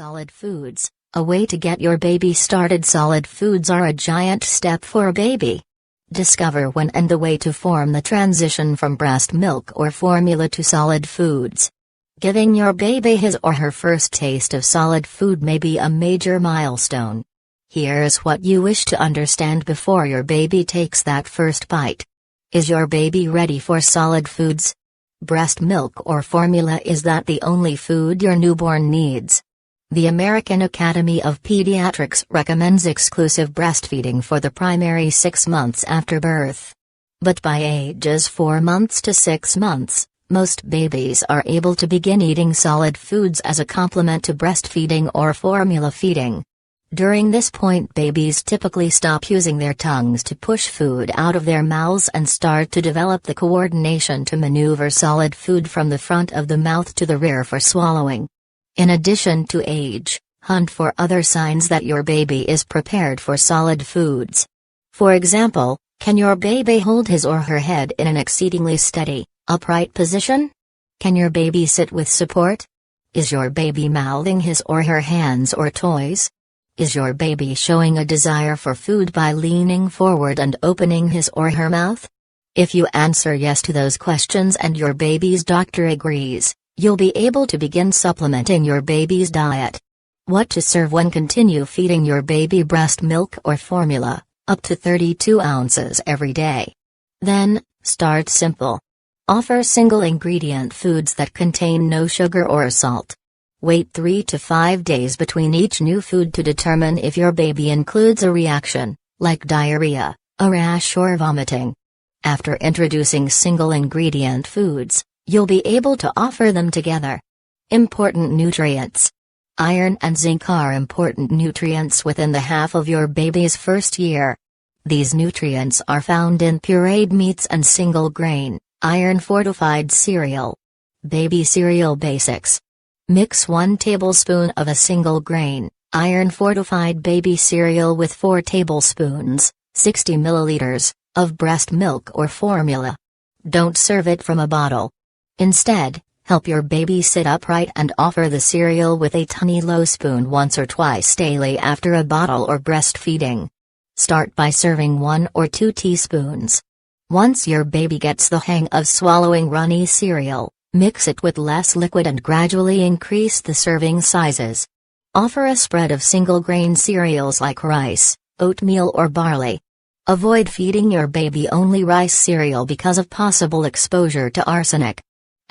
Solid foods, a way to get your baby started. Solid foods are a giant step for a baby. Discover when and the way to form the transition from breast milk or formula to solid foods. Giving your baby his or her first taste of solid food may be a major milestone. Here's what you wish to understand before your baby takes that first bite. Is your baby ready for solid foods? Breast milk or formula, is that the only food your newborn needs? The American Academy of Pediatrics recommends exclusive breastfeeding for the primary 6 months after birth. But by ages 4 months to 6 months, most babies are able to begin eating solid foods as a complement to breastfeeding or formula feeding. During this point, babies typically stop using their tongues to push food out of their mouths and start to develop the coordination to maneuver solid food from the front of the mouth to the rear for swallowing. In addition to age, hunt for other signs that your baby is prepared for solid foods. For example, can your baby hold his or her head in an exceedingly steady, upright position? Can your baby sit with support? Is your baby mouthing his or her hands or toys? Is your baby showing a desire for food by leaning forward and opening his or her mouth? If you answer yes to those questions and your baby's doctor agrees, you'll be able to begin supplementing your baby's diet. What to serve when continue feeding your baby breast milk or formula, up to 32 ounces every day. Then, start simple. Offer single-ingredient foods that contain no sugar or salt. Wait 3 to 5 days between each new food to determine if your baby includes a reaction, like diarrhea, a rash or vomiting. After introducing single-ingredient foods, you'll be able to offer them together. Important nutrients. Iron and zinc are important nutrients within the half of your baby's first year. These nutrients are found in pureed meats and single-grain, iron-fortified cereal. Baby cereal basics. Mix 1 tablespoon of a single-grain, iron-fortified baby cereal with 4 tablespoons, 60 milliliters, of breast milk or formula. Don't serve it from a bottle. Instead, help your baby sit upright and offer the cereal with a tiny low spoon once or twice daily after a bottle or breastfeeding. Start by serving 1 or 2 teaspoons. Once your baby gets the hang of swallowing runny cereal, mix it with less liquid and gradually increase the serving sizes. Offer a spread of single-grain cereals like rice, oatmeal or barley. Avoid feeding your baby only rice cereal because of possible exposure to arsenic.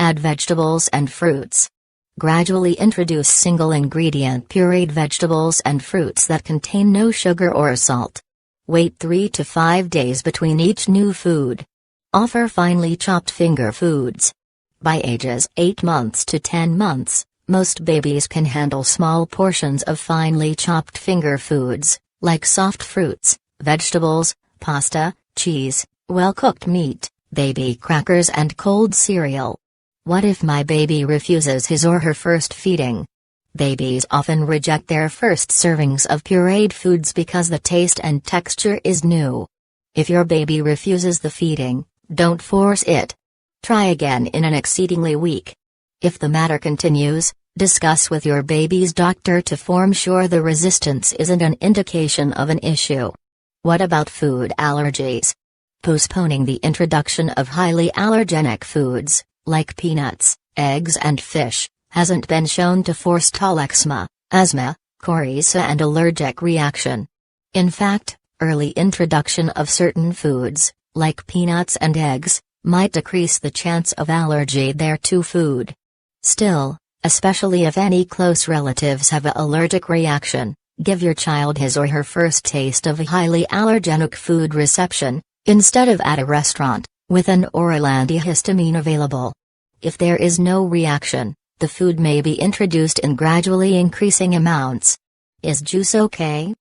Add vegetables and fruits. Gradually introduce single-ingredient pureed vegetables and fruits that contain no sugar or salt. Wait 3 to 5 days between each new food. Offer finely chopped finger foods. By ages 8 months to 10 months, most babies can handle small portions of finely chopped finger foods, like soft fruits, vegetables, pasta, cheese, well-cooked meat, baby crackers and cold cereal. What if my baby refuses his or her first feeding? Babies often reject their first servings of pureed foods because the taste and texture is new. If your baby refuses the feeding, don't force it. Try again in an exceedingly week. If the matter continues, discuss with your baby's doctor to form sure the resistance isn't an indication of an issue. What about food allergies? Postponing the introduction of highly allergenic foods, like peanuts, eggs and fish, hasn't been shown to forestall eczema, asthma, coryza and allergic reaction. In fact, early introduction of certain foods, like peanuts and eggs, might decrease the chance of allergy thereto food. Still, especially if any close relatives have an allergic reaction, give your child his or her first taste of a highly allergenic food reception, instead of at a restaurant, with an oral antihistamine available. If there is no reaction, the food may be introduced in gradually increasing amounts. Is juice okay?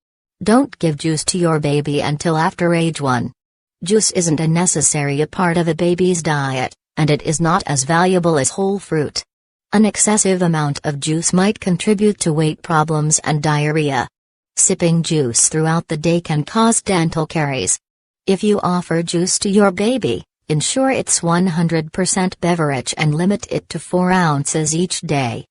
Don't give juice to your baby until after age 1. Juice isn't a necessary part of a baby's diet, and it is not as valuable as whole fruit. An excessive amount of juice might contribute to weight problems and diarrhea. Sipping juice throughout the day can cause dental caries. If you offer juice to your baby, ensure it's 100% beverage and limit it to 4 ounces each day.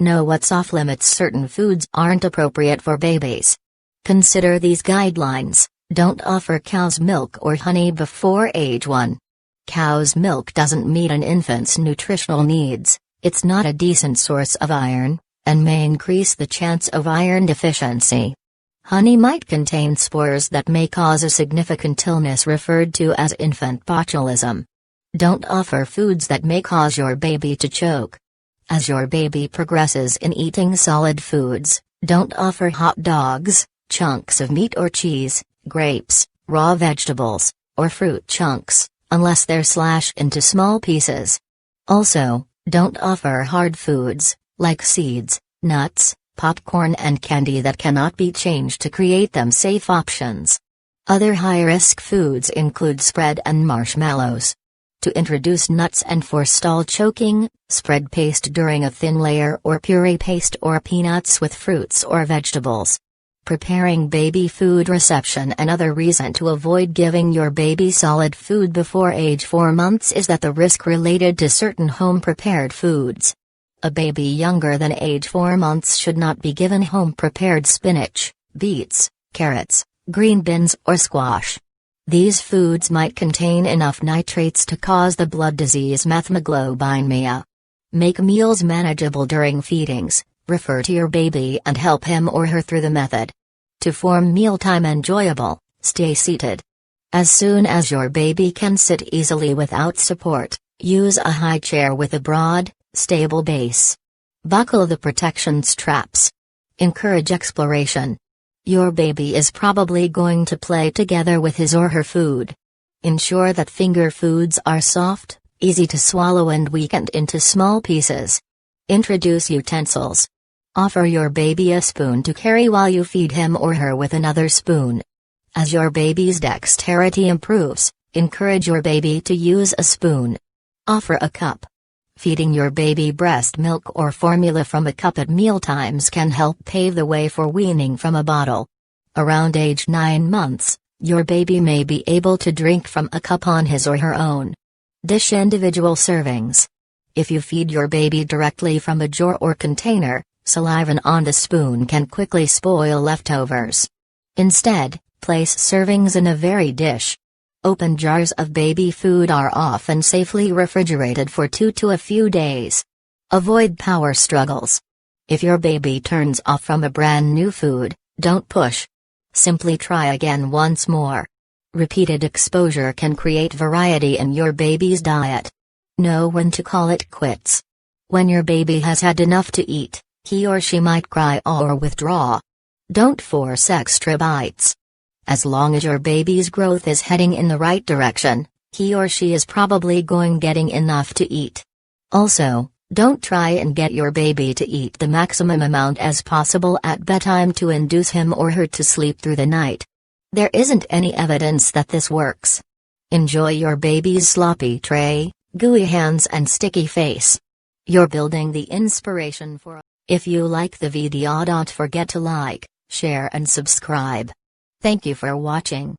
Know what's off limits. Certain foods aren't appropriate for babies. Consider these guidelines. Don't offer cow's milk or honey before age 1. Cow's milk doesn't meet an infant's nutritional needs, it's not a decent source of iron, and may increase the chance of iron deficiency. Honey might contain spores that may cause a significant illness referred to as infant botulism. Don't offer foods that may cause your baby to choke. As your baby progresses in eating solid foods, don't offer hot dogs, chunks of meat or cheese, grapes, raw vegetables, or fruit chunks, unless they're slashed into small pieces. Also, don't offer hard foods, like seeds, nuts, popcorn and candy that cannot be changed to create them safe options. Other high-risk foods include spread and marshmallows. To introduce nuts and forestall choking, spread paste during a thin layer or puree paste or peanuts with fruits or vegetables. Preparing baby food reception. Another reason to avoid giving your baby solid food before age 4 months is that the risk related to certain home-prepared foods. A baby younger than age 4 months should not be given home-prepared spinach, beets, carrots, green beans or squash. These foods might contain enough nitrates to cause the blood disease methemoglobinemia. Make meals manageable during feedings. Refer to your baby and help him or her through the method. To form mealtime enjoyable, stay seated. As soon as your baby can sit easily without support, use a high chair with a broad, stable base. Buckle the protection straps. Encourage exploration. Your baby is probably going to play together with his or her food. Ensure that finger foods are soft, easy to swallow and weakened into small pieces. Introduce utensils. Offer your baby a spoon to carry while you feed him or her with another spoon. As your baby's dexterity improves, encourage your baby to use a spoon. Offer a cup. Feeding your baby breast milk or formula from a cup at mealtimes can help pave the way for weaning from a bottle. Around age 9 months, your baby may be able to drink from a cup on his or her own. Dish individual servings. If you feed your baby directly from a jar or container, saliva on the spoon can quickly spoil leftovers. Instead, place servings in a varied dish. Open jars of baby food are often safely refrigerated for 2 to a few days. Avoid power struggles. If your baby turns off from a brand new food, don't push. Simply try again once more. Repeated exposure can create variety in your baby's diet. Know when to call it quits. When your baby has had enough to eat, he or she might cry or withdraw. Don't force extra bites. As long as your baby's growth is heading in the right direction, he or she is probably getting enough to eat. Also, don't try and get your baby to eat the maximum amount as possible at bedtime to induce him or her to sleep through the night. There isn't any evidence that this works. Enjoy your baby's sloppy tray, gooey hands and sticky face. You're building the inspiration for. If you like the video, don't forget to like, share and subscribe. Thank you for watching.